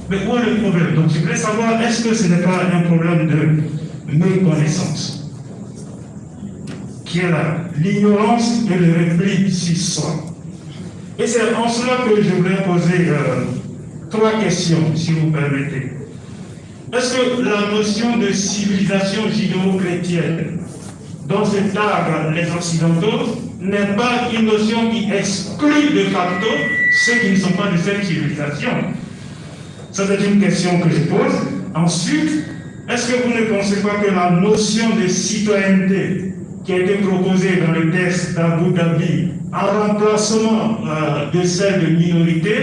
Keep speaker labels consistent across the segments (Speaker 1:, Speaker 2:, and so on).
Speaker 1: Mais où est le problème? Donc je voulais savoir, est-ce que ce n'est pas un problème de méconnaissance qui est là? L'ignorance et le repli sur soi. Et c'est en cela que je voulais poser 3 questions, si vous permettez. Est-ce que la notion de civilisation judéo-chrétienne dont se targuent les Occidentaux n'est pas une notion qui exclut de facto ceux qui ne sont pas de cette civilisation? Ça, c'est une question que je pose. Ensuite, est-ce que vous ne pensez pas que la notion de citoyenneté qui a été proposée dans le texte d'Abu Dhabi en remplacement de celle de minorité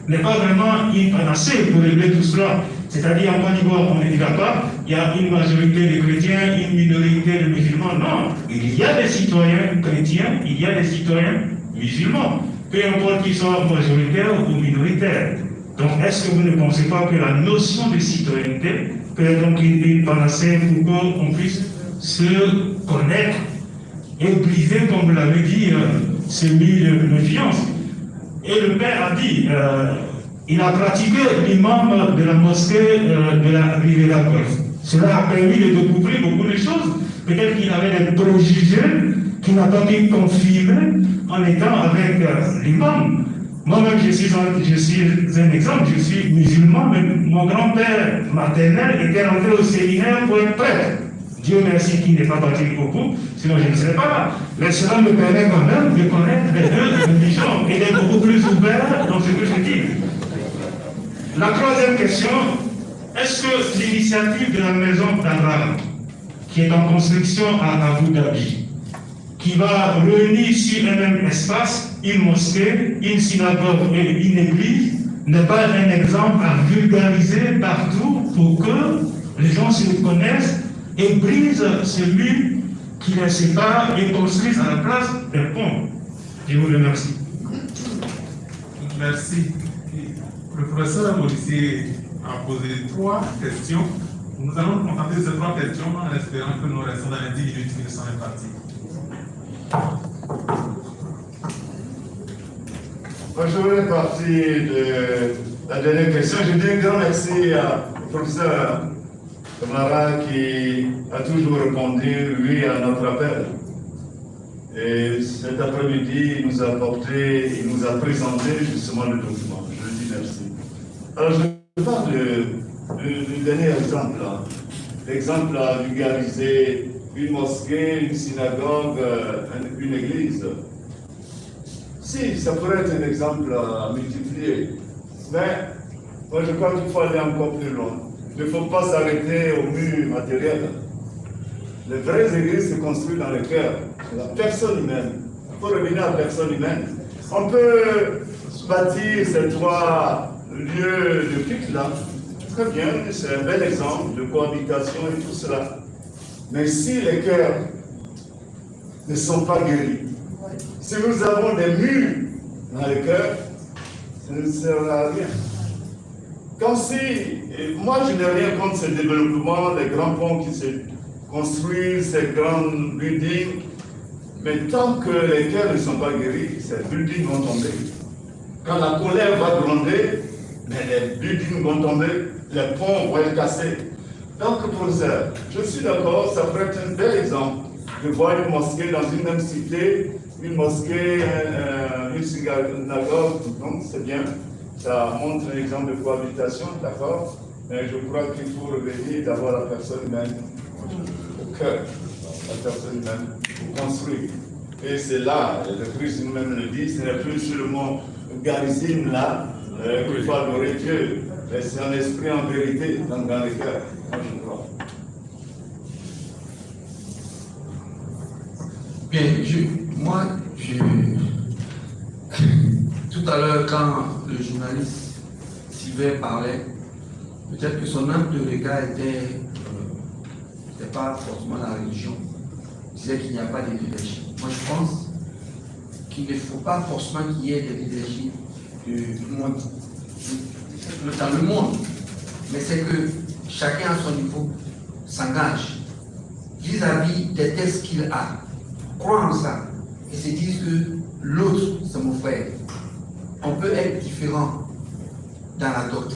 Speaker 1: n'est pas vraiment une panacée pour régler tout cela? C'est-à-dire, en Côte d'Ivoire, on ne dira pas, il y a une majorité de chrétiens, une minorité de musulmans. Non, il y a des citoyens chrétiens, il y a des citoyens musulmans, peu importe qu'ils soient majoritaires ou minoritaires. Donc, est-ce que vous ne pensez pas que la notion de citoyenneté peut être donc une panacée pour qu'on puisse se connaître et briser, comme vous l'avez dit, ce mur de méfiance? Et le père a dit, il a pratiqué l'imam de la mosquée de la Riviera Golf. Cela a permis de découvrir beaucoup de choses. Peut-être qu'il avait des préjugés qu'il n'a pas pu confirmer en étant avec l'imam. Moi-même, je suis un exemple, je suis musulman, mais mon grand-père maternel était rentré au séminaire pour être prêtre. Dieu merci qu'il n'est pas parti beaucoup, sinon je ne serais pas là. Mais cela me permet quand même de connaître les deux religions et d'être beaucoup plus ouvert dans ce que je dis. La 3e question, est-ce que l'initiative de la maison d'Abraham, qui est en construction à Abu Dhabi, qui va réunir sur un même espace une mosquée, une synagogue et une église, n'est pas un exemple à vulgariser partout pour que les gens se connaissent et brisent ce mur qui les sépare et construisent à la place des ponts? Je vous remercie.
Speaker 2: Merci. Le professeur Maurice a posé 3 questions. Nous allons nous contenter de ces 3 questions en espérant que nous restons dans les 10 minutes qui nous sont imparties.
Speaker 3: Moi, je voulais partir de la dernière question. Je dis un grand merci au professeur Camara qui a toujours répondu oui à notre appel. Et cet après-midi, il nous a apporté, il nous a présenté justement le document. Je lui dis merci. Alors, je parle du dernier exemple. L'exemple à vulgariser une mosquée, une synagogue, une église. Si, ça pourrait être un exemple à multiplier. Mais moi, je crois qu'il faut aller encore plus loin. Il ne faut pas s'arrêter au mur matériel. Les vraies églises se construisent dans le cœur, la personne humaine. Il faut revenir à la personne humaine. On peut bâtir ces 3 lieux de culte-là. Très bien, c'est un bel exemple de cohabitation et tout cela. Mais si les cœurs ne sont pas guéris, si nous avons des murs dans le cœur, ça ne sert à rien. Comme si, moi je n'ai rien contre ce développement, les grands ponts qui se construisent, ces grands buildings, mais tant que les cœurs ne sont pas guéris, ces buildings vont tomber. Quand la colère va gronder, mais les buildings vont tomber, les ponts vont être cassés. Donc, professeur, je suis d'accord, ça pourrait être un bel exemple de voir une mosquée dans une même cité, une mosquée, une synagogue, donc c'est bien. Ça montre un exemple de cohabitation, d'accord, mais je crois qu'il faut revenir d'avoir la personne humaine au cœur, la personne humaine, pour construire. Et c'est là, le Christ nous-même le dit, ce n'est plus seulement garizine là qu'il faut adorer Dieu, mais c'est un esprit en vérité dans le cœur, moi je crois.
Speaker 4: Bien, tout à l'heure, quand le journaliste Sylvain parlait, peut-être que son angle de regard était pas forcément la religion. Il disait qu'il n'y a pas de leadership. Moi, je pense qu'il ne faut pas forcément qu'il y ait des leaderships dans le monde. Mais c'est que chacun à son niveau s'engage vis-à-vis des tests qu'il a, croit en ça, et se disent que l'autre, c'est mon frère. On peut être différent dans la doctrine.